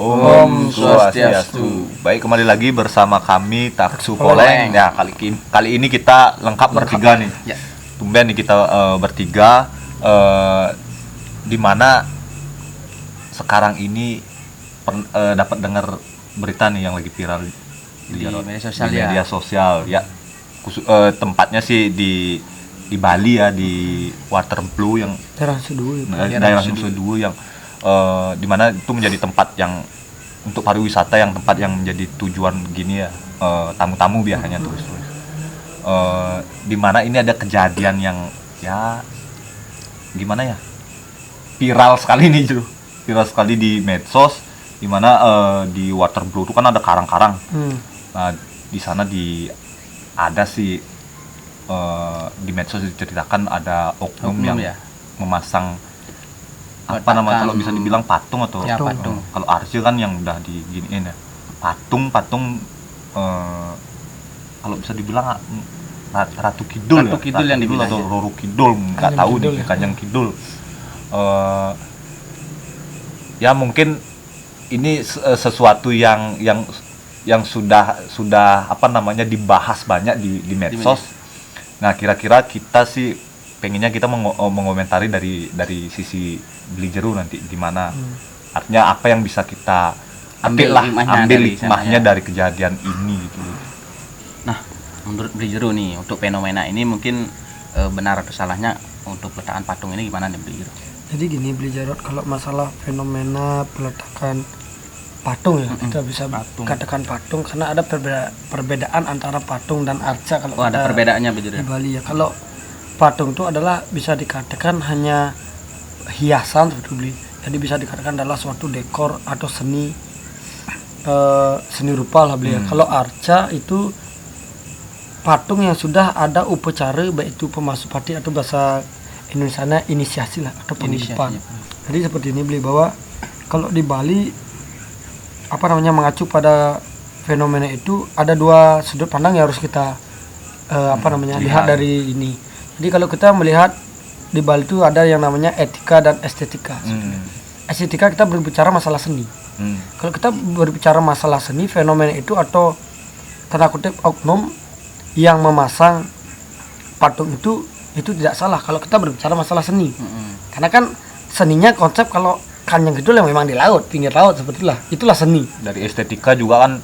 Om Swastiastu. Baik, kembali lagi bersama kami Taksu Poleng. Ya, kali ini kita lengkap bertiga nih. Ya. Tumben nih kita bertiga, di mana sekarang ini dapat dengar berita nih yang lagi viral Di media sosial, ya. Tempatnya sih di Bali ya, di Waterblue yang daerah Suduwe yang di mana itu menjadi tempat yang untuk pariwisata, yang tempat yang menjadi tujuan gini ya, tamu-tamu biasanya turis-turis. Di mana ini ada kejadian yang ya gimana ya, viral sekali di medsos, di mana di Waterblue itu kan ada karang-karang. Nah, di sana ada sih di medsos diceritakan ada oknum yang memasang kalau bisa dibilang patung atau ya, patung. Kalau arsy kan yang udah diginiin ya, patung kalau bisa dibilang Ratu Kidul yang dibilang atau Roro Kidul, nggak tahu nih, Kanjeng Kidul. Ya mungkin ini sesuatu yang sudah dibahas banyak di medsos. Nah, kira-kira kita sih pengennya kita mengomentari dari sisi beli jeru nanti gimana, artinya apa yang bisa kita ambil hikmahnya dari kejadian ini gitu. Nah, menurut beli jeru nih, untuk fenomena ini mungkin benar atau salahnya untuk peletakan patung ini gimana nih beli jeru? Jadi gini beli Jarot, kalau masalah fenomena peletakan patung ya, kita bisa katakan patung karena ada perbedaan antara patung dan arca. Kalau ada perbedaannya beli jeru di Bali ya. Kalau patung itu adalah bisa dikatakan hanya hiasan seperti beli. Jadi bisa dikatakan adalah suatu dekor atau seni rupa lah beli. Kalau arca itu patung yang sudah ada upacara, baik itu pemasupati atau bahasa Indonesianya inisiasi lah atau penitipan. Jadi seperti ini beli, bahwa kalau di Bali mengacu pada fenomena itu ada dua sudut pandang yang harus kita lihat dari ini. Jadi kalau kita melihat di Bali itu ada yang namanya etika dan estetika. Estetika kita berbicara masalah seni. Kalau kita berbicara masalah seni, fenomena itu atau tanda kutip oknum yang memasang patung itu tidak salah kalau kita berbicara masalah seni. Karena kan seninya konsep kalau Kanjeng Kidul yang memang di laut, pinggir laut seperti itulah seni. Dari estetika juga kan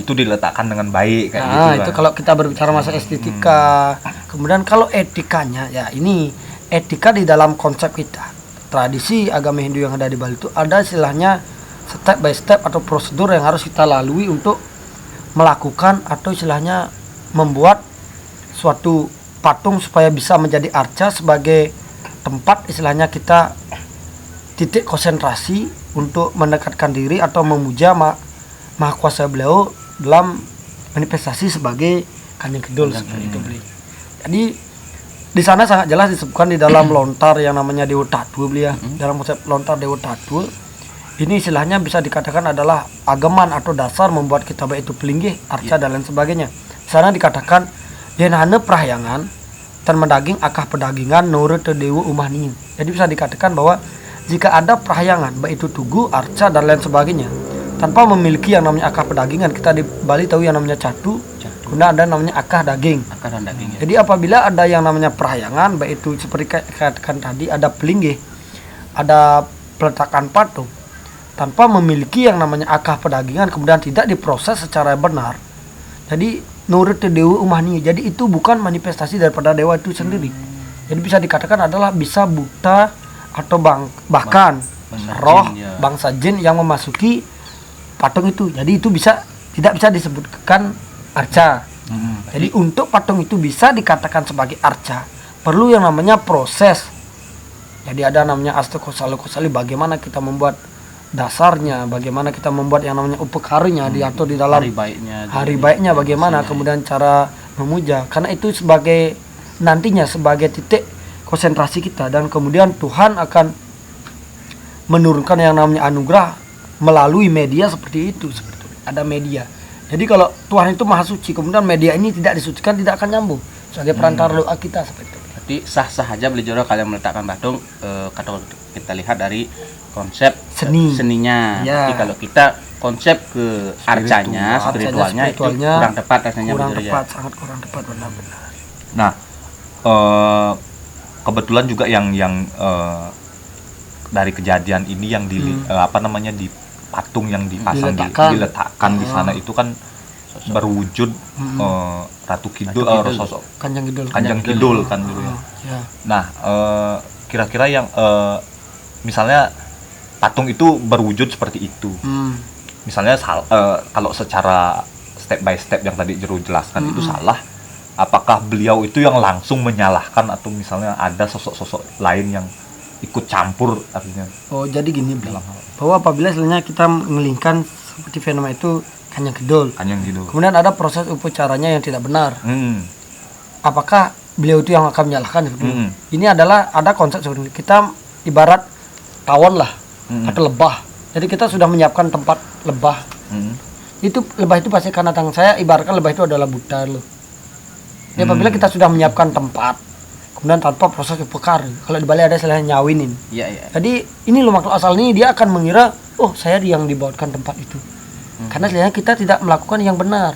itu diletakkan dengan baik kayak gitu. Itu kalau kita berbicara masalah estetika. Kemudian kalau etikanya, ya ini etika di dalam konsep kita. Tradisi agama Hindu yang ada di Bali itu ada istilahnya step by step atau prosedur yang harus kita lalui untuk melakukan atau istilahnya membuat suatu patung supaya bisa menjadi arca sebagai tempat istilahnya kita titik konsentrasi untuk mendekatkan diri atau memuja Maha Kuasa beliau dalam manifestasi sebagai Kanjeng Kidul seperti itu beli. Jadi di sana sangat jelas disebutkan di dalam lontar yang namanya Dewa Tatu beli ya. Dalam konsep lontar Dewa Tatu ini istilahnya bisa dikatakan adalah ageman atau dasar membuat kita baik itu pelinggih, arca dan lain sebagainya. Di sana dikatakan yenane prahyangan dan mendaging akah pedagingan nurut dewa umah ningin. Jadi bisa dikatakan bahwa jika ada prahyangan baik itu tugu, arca dan lain sebagainya tanpa memiliki yang namanya akah pedagingan, kita di Bali tahu yang namanya catu. Kemudian ada namanya akah daging. Ya. Jadi apabila ada yang namanya prahyangan, baik itu seperti katakan tadi ada pelinggih, ada peletakan patung, tanpa memiliki yang namanya akah pedagingan, kemudian tidak diproses secara benar, jadi nurut dewa umah ningin. Jadi itu bukan manifestasi daripada dewa itu sendiri. Jadi bisa dikatakan adalah bisa buta atau bahkan roh bangsa jin yang memasuki patung itu. Jadi itu tidak bisa disebutkan arca. Jadi untuk patung itu bisa dikatakan sebagai arca, perlu yang namanya proses. Jadi ada namanya astakosali bagaimana kita membuat dasarnya, bagaimana kita membuat yang namanya upekarinya diatur di dalam hari baiknya bagaimana, kemudian cara memuja, karena itu sebagai nantinya sebagai titik konsentrasi kita, dan kemudian Tuhan akan menurunkan yang namanya anugerah melalui media seperti itu. Ada media. Jadi kalau Tuhan itu maha suci, kemudian media ini tidak disucikan, tidak akan nyambung sebagai perantara doa kita seperti itu. Berarti sah-sah aja beli jodoh kalian meletakkan patung kita lihat dari konsep seninya. Ya. Tapi kalau kita konsep ke arcanya, spiritualnya itu kurang tepat rasanya. Kurang tepat, sangat kurang tepat, benar-benar. Nah, kebetulan juga yang dari kejadian ini yang di di patung yang dipasang diletakkan di sana itu kan berwujud Ratu Kidul, sosok Kanjeng Kidul kan dulu ya. Ya. Nah, kira-kira yang misalnya patung itu berwujud seperti itu. Misalnya kalau secara step by step yang tadi Jero jelaskan itu salah, apakah beliau itu yang langsung menyalahkan atau misalnya ada sosok-sosok lain yang ikut campur artinya? Oh, jadi gini, bahwa apabila sebenarnya kita mengelingkan seperti fenomena itu Kanjeng Kidul, kemudian ada proses upacaranya yang tidak benar, apakah beliau itu yang akan menyalahkan seperti itu? Ini adalah ada konsep seperti ini. Kita ibarat tawon lah atau lebah. Jadi kita sudah menyiapkan tempat lebah. Itu lebah itu pasti karena tangan saya ibaratkan lebah itu adalah Buddha loh. Jadi apabila kita sudah menyiapkan tempat, kemudian tanpa proses upekar, kalau di Bali ada istilahnya nyawinin. Jadi ini loh makhluk asal ini, dia akan mengira, oh saya yang dibawakan tempat itu. Karena sebenarnya kita tidak melakukan yang benar.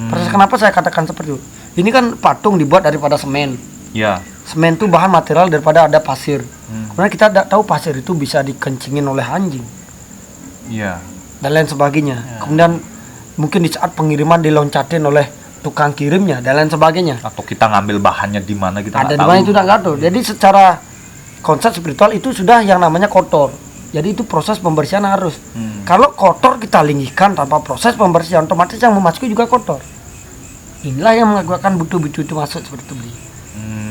Proses kenapa saya katakan seperti itu? Ini kan patung dibuat daripada semen. Ya. Semen itu bahan material daripada ada pasir. Kemudian kita tidak tahu pasir itu bisa dikencingin oleh anjing. Iya. Dan lain sebagainya. Kemudian mungkin di saat pengiriman diloncatin oleh tukang kirimnya dan lain sebagainya. Atau kita ngambil bahannya di mana kita ada nggak tahu. Ada di mana itu nggak tahu. Jadi secara konsep spiritual itu sudah yang namanya kotor. Jadi itu proses pembersihan harus. Kalau kotor kita lingihkan tanpa proses pembersihan, otomatis yang memasuki juga kotor. Inilah yang mengakibatkan butuh-butuh itu masuk seperti itu.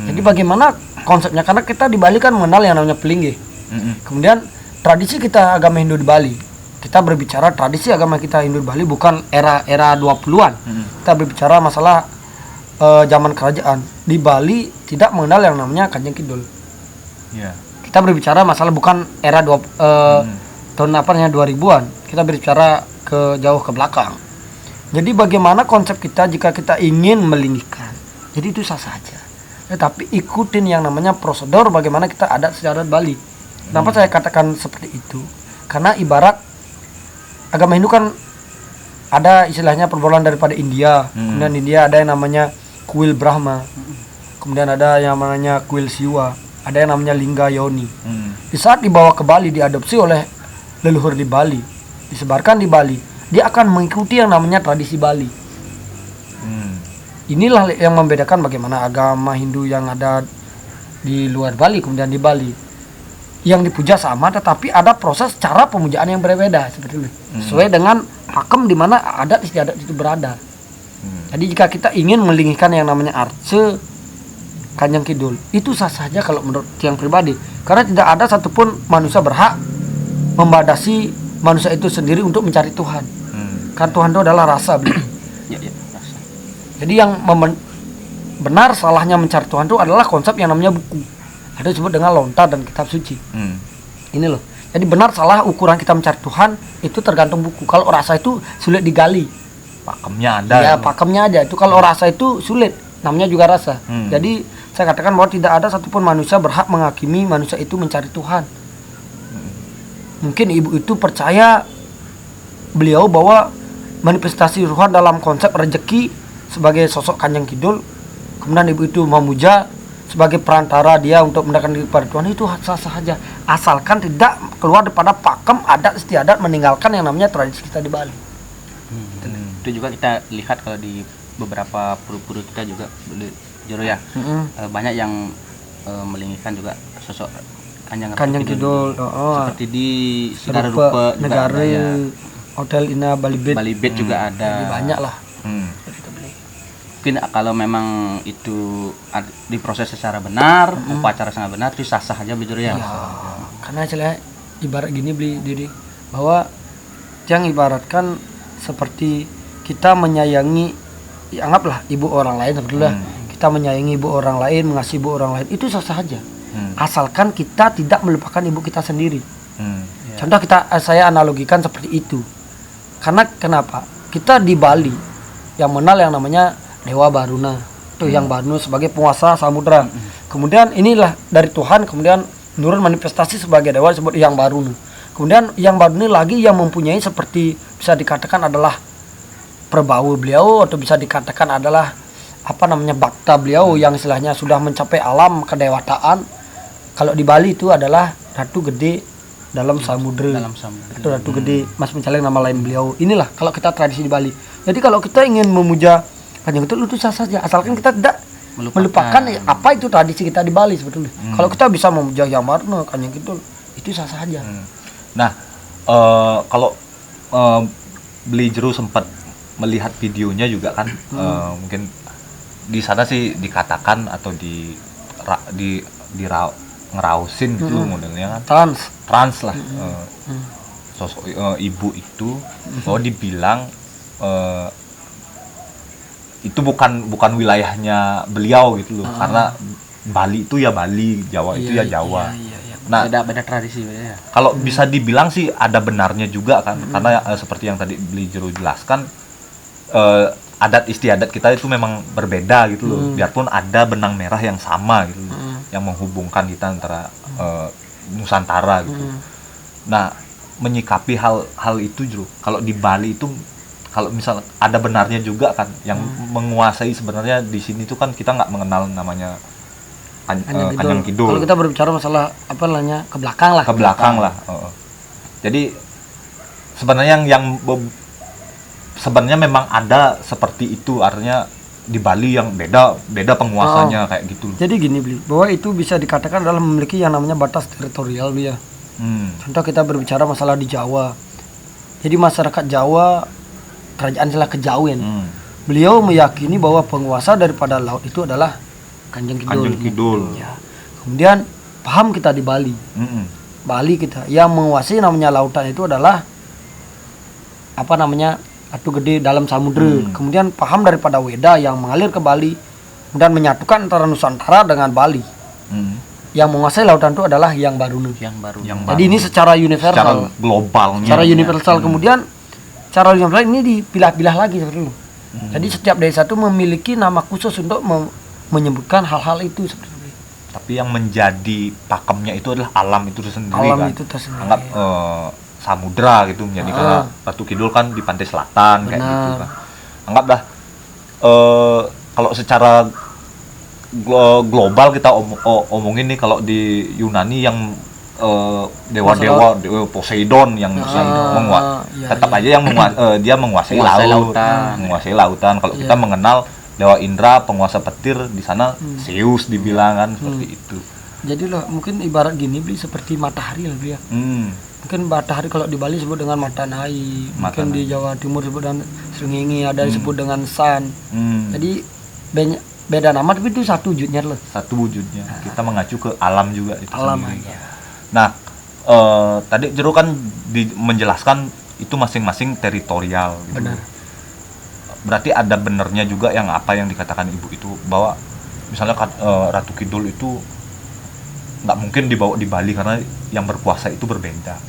Jadi bagaimana konsepnya? Karena kita di Bali kan mengenal yang namanya pelinggih. Kemudian tradisi kita agama Hindu di Bali. Kita berbicara tradisi agama kita Hindu di Bali bukan era 20-an. Kita berbicara masalah zaman kerajaan. Di Bali tidak mengenal yang namanya Kanjeng Kidul. Yeah. Kita berbicara masalah bukan era tahun 2000-an. Kita berbicara jauh ke belakang. Jadi bagaimana konsep kita jika kita ingin melinggikan? Jadi itu sah saja. Tetapi ikutin yang namanya prosedur bagaimana kita adat secara Bali. Kenapa saya katakan seperti itu? Karena ibarat agama Hindu kan ada istilahnya perbuatan daripada India. Kemudian India ada yang namanya kuil Brahma. Kemudian ada yang namanya kuil Siwa. Ada yang namanya Lingga Yoni. Di saat dibawa ke Bali, diadopsi oleh leluhur di Bali, disebarkan di Bali, dia akan mengikuti yang namanya tradisi Bali. Inilah yang membedakan bagaimana agama Hindu yang ada di luar Bali kemudian di Bali. Yang dipuja sama, tetapi ada proses cara pemujaan yang berbeda seperti itu. Sesuai dengan pakem di mana adat istiadat itu berada. Jadi jika kita ingin melingihkan yang namanya arce Kanjeng Kidul, itu sah saja kalau menurut yang pribadi. Karena tidak ada satupun manusia berhak membatasi manusia itu sendiri untuk mencari Tuhan. Karena Tuhan itu adalah rasa. Rasa. Jadi yang benar salahnya mencari Tuhan itu adalah konsep yang namanya buku. Ada disebut dengan lontar dan kitab suci. Ini loh. Jadi benar salah ukuran kita mencari Tuhan itu tergantung buku. Kalau rasa itu sulit digali. Pakemnya ada. Ya, pakemnya aja. Itu kalau rasa itu sulit. Namanya juga rasa. Jadi saya katakan bahwa tidak ada satupun manusia berhak menghakimi manusia itu mencari Tuhan. Mungkin ibu itu percaya beliau bahwa manifestasi Tuhan dalam konsep rezeki sebagai sosok Kanjeng Kidul. Kemudian ibu itu memuja sebagai perantara dia untuk mendekatkan diri kepada Tuhan, itu sah-sah saja. Asalkan tidak keluar daripada pakem adat istiadat, meninggalkan yang namanya tradisi kita di Bali. Itu juga kita lihat kalau di beberapa pura-pura kita juga Jero ya. Banyak yang melinggikan juga sosok Kanjeng Kidul. Seperti di Sidara Rupa negara Hotel Ina Bali Bed juga ada. Jadi banyak lah. Mungkin kalau memang itu diproses secara benar, upacara sangat benar, itu sah-sah aja Jero ya. Karena saya ibarat gini beli diri bahwa yang ibaratkan seperti kita menyayangi, anggaplah ibu orang lain sebetulnya. Kita menyayangi ibu orang lain, mengasihi ibu orang lain, itu sah-sah saja. Asalkan kita tidak melupakan ibu kita sendiri. Contoh saya analogikan seperti itu. Karena kenapa? Kita di Bali yang mengenal yang namanya Dewa Baruna. Tuh yang Baruna sebagai penguasa samudra. Kemudian inilah dari Tuhan, kemudian menurut manifestasi sebagai dewa disebut Yang Barunu. Kemudian Yang Barunu lagi yang mempunyai seperti bisa dikatakan adalah perbawa beliau, atau bisa dikatakan adalah bakta beliau yang istilahnya sudah mencapai alam kedewataan. Kalau di Bali itu adalah Ratu Gede dalam samudra. Itu Ratu Gede, Mas Pencaleng nama lain beliau. Inilah kalau kita tradisi di Bali. Jadi kalau kita ingin memuja Kanjeng Kidul itu sah saja, asalkan kita tidak melupakan apa itu tradisi kita di Bali sebetulnya. Kalau kita bisa memuja Yang Barunu, Kanjeng Kidul, itu sah saja. Nah, kalau Beli Jero sempat melihat videonya juga kan, mungkin di sana sih dikatakan atau ngerausin gitu modelnya kan, trans lah, sosok ibu itu, bahwa dibilang itu bukan wilayahnya beliau gitu loh, karena Bali itu ya Bali, Jawa itu ya Jawa. Nah, beda tradisi ya. Kalau bisa dibilang sih ada benarnya juga kan, karena seperti yang tadi Beli Jero jelaskan, adat istiadat kita itu memang berbeda gitu loh, biarpun ada benang merah yang sama gitu loh, yang menghubungkan kita antara Nusantara gitu. Nah, menyikapi hal itu Jero, kalau di Bali itu, kalau misal ada benarnya juga kan, yang menguasai sebenarnya di sini tuh kan kita nggak mengenal namanya Kanjeng Kidul. Kalau kita berbicara masalah ke belakang lah. Jadi sebenarnya sebenarnya memang ada seperti itu, artinya di Bali yang beda penguasanya kayak gitu. Jadi gini Bli, bahwa itu bisa dikatakan adalah memiliki yang namanya batas teritorial ya. Contoh kita berbicara masalah di Jawa. Jadi masyarakat Jawa, kerajaan Selah Kejawen, beliau meyakini bahwa penguasa daripada laut itu adalah Kanjeng Kidul. Ya. Kemudian paham kita di Bali. Bali kita yang menguasai namanya lautan itu adalah Ratu Gede dalam samudra. Kemudian paham daripada Weda yang mengalir ke Bali dan menyatukan antara Nusantara dengan Bali. Yang menguasai lautan itu adalah Yang Barunu. Jadi ini secara universal, secara globalnya. Secara universal. Kemudian cara universal ini dipilah-pilah lagi seperti itu. Jadi setiap desa itu memiliki nama khusus untuk menyebutkan hal-hal itu seperti itu. Tapi yang menjadi pakemnya itu adalah alam itu sendiri. Alam kan. itu tersendiri. Anggap samudra gitu menjadi, karena Ratu Kidul kan di pantai selatan. Benar. Kayak gitu kan. Anggaplah kalau secara global kita omongin nih, kalau di Yunani yang dewa-dewa Poseidon yang tetap aja yang dia menguasai lautan. Kalau kita mengenal Dewa Indra penguasa petir, di sana Zeus dibilang kan, seperti itu. Jadi loh, mungkin ibarat gini Bli, seperti matahari lah Bli ya. Mungkin matahari kalau di Bali disebut dengan Matanai, mungkin di Jawa Timur disebut dengan Srengenge, ada disebut dengan San. Jadi beda nama tapi itu satu wujudnya loh. Satu wujudnya. Kita mengacu ke alam juga itu alam sendiri. aja. Nah, tadi Jero kan menjelaskan itu masing-masing teritorial gitu. Benar. Berarti ada benernya juga yang apa yang dikatakan ibu itu, bahwa misalnya Ratu Kidul itu nggak mungkin dibawa di Bali karena yang berkuasa itu berbeda.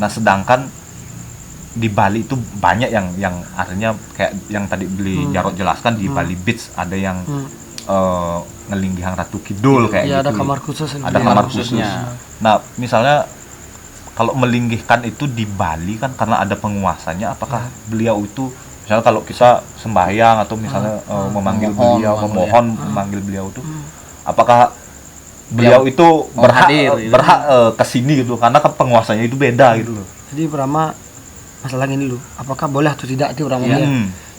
Nah, sedangkan di Bali itu banyak yang artinya kayak yang tadi Beli Jarot jelaskan, di Bali Beach ada yang ngelinggihang Ratu Kidul kayak gitu. Ada kamar khusus. Ada kamar khususnya. Nah, misalnya kalau melinggihkan itu di Bali kan karena ada penguasanya, apakah beliau itu misalnya kalau kita sembahyang atau misalnya memanggil memohon memanggil beliau itu, apakah beliau itu berhak kesini gitu, karena penguasanya itu beda gitu loh. Jadi pertama masalah ini dulu, apakah boleh atau tidak itu orang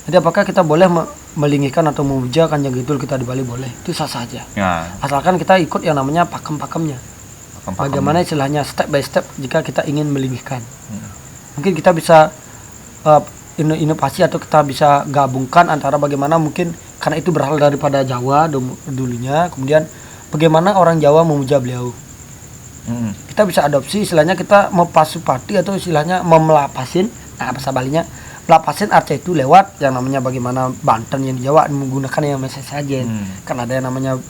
Jadi apakah kita boleh melinggihkan atau memuja Kanjeng Kidul kita di Bali? Boleh, itu sah saja. Asalkan kita ikut yang namanya pakem-pakemnya. Bagaimana istilahnya step by step jika kita ingin melinggihkan. Mungkin kita bisa inovasi atau kita bisa gabungkan antara bagaimana mungkin karena itu berasal daripada Jawa dulunya, kemudian bagaimana orang Jawa memuja beliau. Kita bisa adopsi istilahnya, kita mempasupati atau istilahnya memelapasin bahasa Balinya, melapasin arca itu lewat yang namanya bagaimana Banten yang di Jawa menggunakan yang mesej saja. Kan ada yang namanya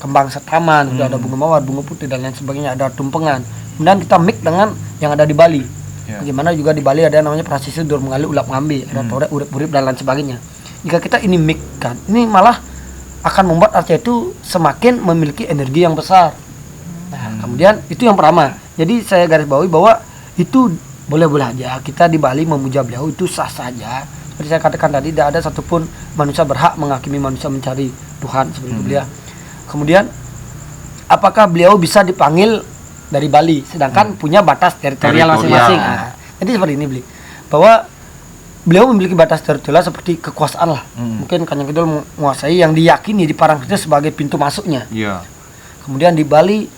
kembang setaman, ada bunga mawar, bunga putih dan lain sebagainya, ada tumpengan. Kemudian kita mix dengan yang ada di Bali. Bagaimana juga di Bali ada yang namanya prasisi dur mengali ulap ngambi, ada torek urip-urip dan lain sebagainya. Jika kita ini mix kan, ini malah akan membuat arca itu semakin memiliki energi yang besar. Kemudian itu yang pertama. Jadi saya garis bawahi bahwa itu boleh-boleh aja kita di Bali memuja beliau, itu sah saja. Seperti saya katakan tadi, tidak ada satupun manusia berhak menghakimi manusia mencari Tuhan seperti itu beliau. Kemudian apakah beliau bisa dipanggil dari Bali sedangkan punya batas teritorial masing-masing? Nah, jadi seperti ini beli bahwa beliau memiliki batas teritorial seperti kekuasaan lah. Mungkin Kanjeng Kidul menguasai yang diyakini di Parangtritis sebagai pintu masuknya. Iya. Kemudian di Bali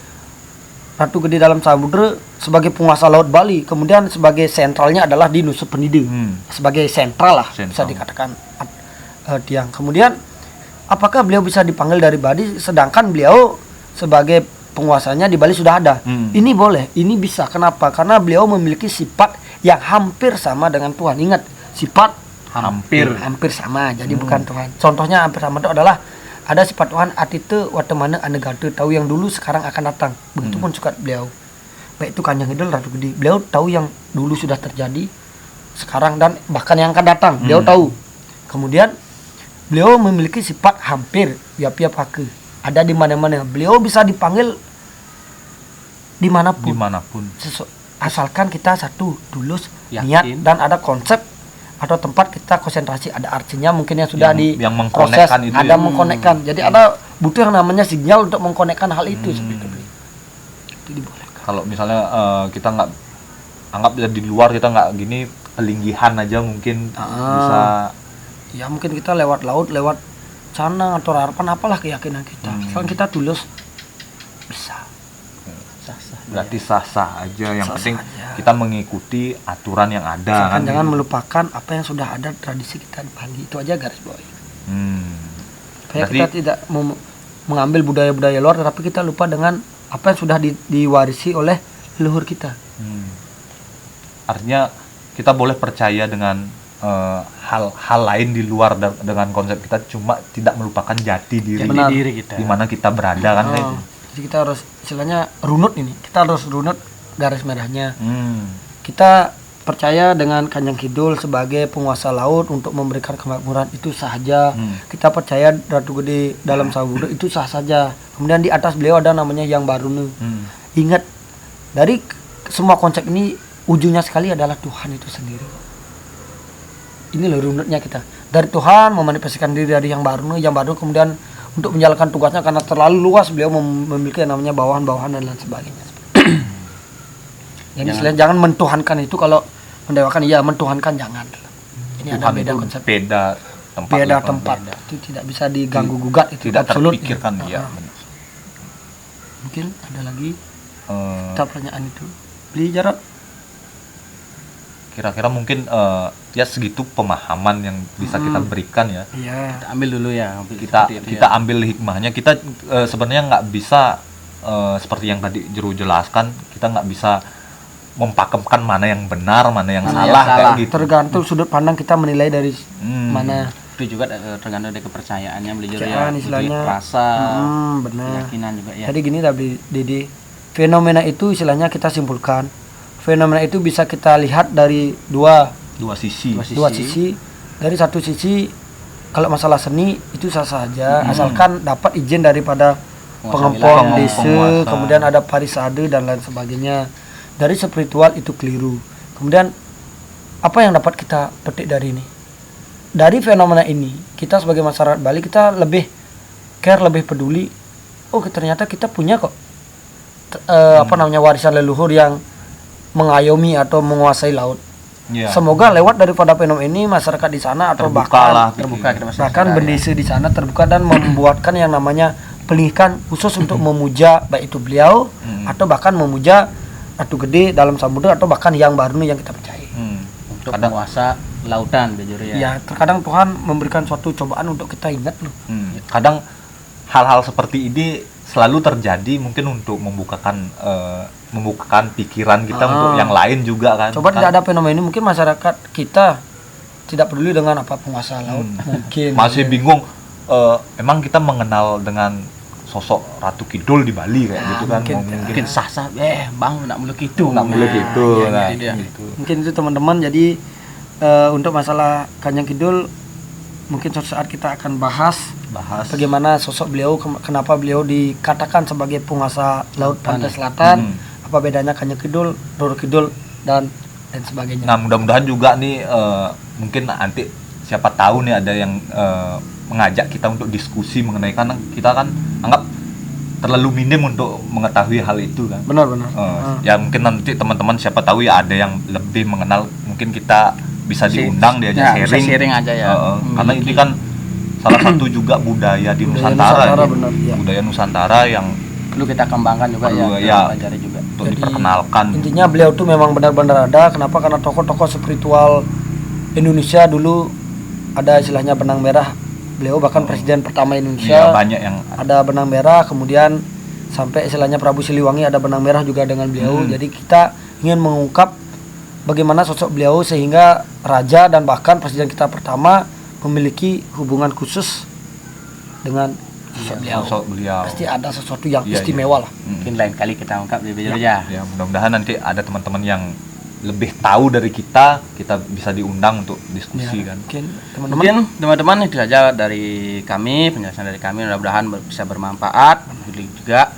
Ratu Gede Dalam Samudra sebagai penguasa laut Bali, kemudian sebagai sentralnya adalah di Nusa Penida. Sebagai sentral lah bisa dikatakan tiang. Kemudian apakah beliau bisa dipanggil dari Bali sedangkan beliau sebagai penguasanya di Bali sudah ada? Ini boleh, ini bisa. Kenapa? Karena beliau memiliki sifat yang hampir sama dengan Tuhan. Ingat, sifat hampir sama, jadi bukan Tuhan. Contohnya hampir sama itu adalah ada sifat Tuhan atite watemana anegate, tahu yang dulu sekarang akan datang. Begitupun juga beliau, baik itu Kanjeng Kidul, Ratu Gede, beliau tahu yang dulu sudah terjadi, sekarang dan bahkan yang akan datang. Beliau tahu. Kemudian beliau memiliki sifat hampir, pia pake, ada di mana-mana. Beliau bisa dipanggil dimanapun. Asalkan kita satu tulus niat dan ada konsep atau tempat kita konsentrasi, ada artinya mungkin yang sudah yang proses, itu ada mengkonekkan. Jadi ada butuh yang namanya sinyal untuk mengkonekkan hal itu seperti itu. Itu dibolehkan. Kalau misalnya kita nggak anggap di luar, kita nggak gini pelinggihan aja mungkin bisa. Ya mungkin kita lewat laut, lewat canang atau harapan, apalah keyakinan kita. Soalnya kita tulus bisa. Berarti sah-sah aja, yang penting kita mengikuti aturan yang ada kan. Jangan melupakan apa yang sudah ada tradisi kita di Bali, itu aja garis bawahi. Supaya kita tidak mengambil budaya-budaya luar, tetapi kita lupa dengan apa yang sudah diwarisi oleh leluhur kita. Artinya kita boleh percaya dengan hal lain di luar dengan konsep kita, cuma tidak melupakan jati diri kita, di mana kita berada kan. Jadi kita harus istilahnya runut ini. Kita harus runut garis merahnya. Kita percaya dengan Kanjeng Kidul sebagai penguasa laut untuk memberikan kemakmuran, itu saja. Kita percaya Ratu Gede Dalam Samudra, itu sah saja. Kemudian di atas beliau ada namanya Yang Baruna. Ingat, dari semua konsep ini ujungnya sekali adalah Tuhan itu sendiri. Ini loh runutnya kita. Dari Tuhan memanifestasikan diri dari Yang Baruna kemudian untuk menjalankan tugasnya, karena terlalu luas beliau memiliki yang namanya bawahan-bawahan dan lain sebagainya. Jadi istilahnya jangan mentuhankan itu, kalau mendewakan iya, mentuhankan jangan. Ini Tuhan ada beda konsep. Beda tempat. Itu tidak bisa diganggu gugat, itu tidak absolut. terpikirkan ya. Mungkin ada lagi pertanyaan itu. Beli jarak. Kira-kira mungkin ya segitu pemahaman yang bisa kita berikan ya. Iya. Kita ambil dulu ya. Kita ambil hikmahnya. Kita sebenarnya nggak bisa seperti yang tadi Jeru jelaskan, kita nggak bisa mempakemkan mana yang benar, mana yang salah kayak gitu. Tergantung sudut pandang kita menilai dari mana. Itu juga tergantung dari kepercayaannya beli ya, istilahnya rasa, benar. keyakinan juga ya. Jadi gini Didi, fenomena itu istilahnya kita simpulkan. Fenomena itu bisa kita lihat dari dua sisi. Dari satu sisi, kalau masalah seni itu sah saja, asalkan dapat izin daripada pengempong desa, kemudian ada parisade dan lain sebagainya. Dari spiritual itu keliru. Kemudian apa yang dapat kita petik dari ini? Dari fenomena ini, kita sebagai masyarakat Bali, kita lebih care, lebih peduli. Oh, ternyata kita punya kok warisan leluhur yang mengayomi atau menguasai laut. Semoga lewat daripada fenomena ini masyarakat di sana atau bahkan bendesa di sana terbuka dan membuatkan yang namanya pelihkan khusus untuk memuja baik itu beliau atau bahkan memuja Ratu Gede Dalam Samudra atau bahkan Yang Baruna yang kita percaya. Untuk penguasa lautan ya. Ya, terkadang Tuhan memberikan suatu cobaan untuk kita ingat loh. Kadang hal-hal seperti ini selalu terjadi mungkin untuk membukakan pikiran kita untuk yang lain juga kan. Coba tidak ada fenomena ini, mungkin masyarakat kita tidak peduli dengan apa penguasa laut. Mungkin masih bingung emang kita mengenal dengan sosok Ratu Kidul di Bali kayak gitu kan. Mungkin sah-sah bang nak muluk itu. Mungkin itu teman-teman. Jadi untuk masalah Kanjeng Kidul mungkin suatu saat kita akan bahas bahas bagaimana sosok beliau, kenapa beliau dikatakan sebagai penguasa laut pantai selatan, apa bedanya Kanjeng Kidul, Roro Kidul dan sebagainya. Nah, mudah-mudahan juga nih mungkin nanti siapa tahu nih ada yang mengajak kita untuk diskusi mengenai, karena kita kan anggap terlalu minim untuk mengetahui hal itu kan. Benar-benar. Ya mungkin nanti teman-teman siapa tahu ya ada yang lebih mengenal, mungkin kita bisa diundang diajak Ya, bisa sharing aja ya. Karena ini kan salah satu juga budaya di Nusantara, ya. benar, ya. Budaya Nusantara yang Perlu kita kembangkan juga Perlu, ya, pelajari juga. untuk diperkenalkan. Intinya beliau tuh memang benar-benar ada. Kenapa? Karena tokoh-tokoh spiritual Indonesia dulu ada istilahnya benang merah. Beliau bahkan presiden pertama Indonesia. Iya, banyak yang Ada benang merah, kemudian sampai istilahnya Prabu Siliwangi ada benang merah juga dengan beliau. Jadi kita ingin mengungkap bagaimana sosok beliau sehingga raja dan bahkan presiden kita pertama memiliki hubungan khusus dengan sosok beliau. Pasti ada sesuatu yang Iya, istimewa lah. Mungkin lain kali kita ungkap lebih jauh ya. Ya, mudah-mudahan nanti ada teman-teman yang lebih tahu dari kita bisa diundang untuk diskusi kan. Mungkin teman-teman Mungkin teman-teman itu saja dari kami, penjelasan dari kami, mudah-mudahan bisa bermanfaat. Mungkin juga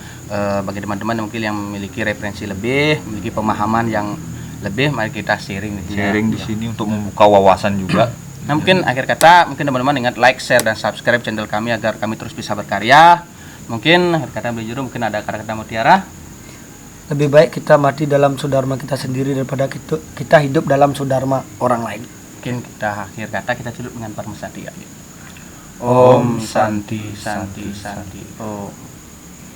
bagi teman-teman yang mungkin yang memiliki referensi lebih, memiliki pemahaman yang lebih, mari kita sharing di sini. Sharing di sini untuk membuka wawasan juga. Nah, mungkin akhir kata, mungkin teman-teman ingat like, share, dan subscribe channel kami agar kami terus bisa berkarya. Mungkin akhir kata beli juru, mungkin ada kata-kata mutiara. lebih baik kita mati dalam sudharma kita sendiri daripada kita hidup dalam sudharma orang lain. Mungkin kita akhir kata kita tutup dengan Parma Santi. Om Santi Santi Santi. Om.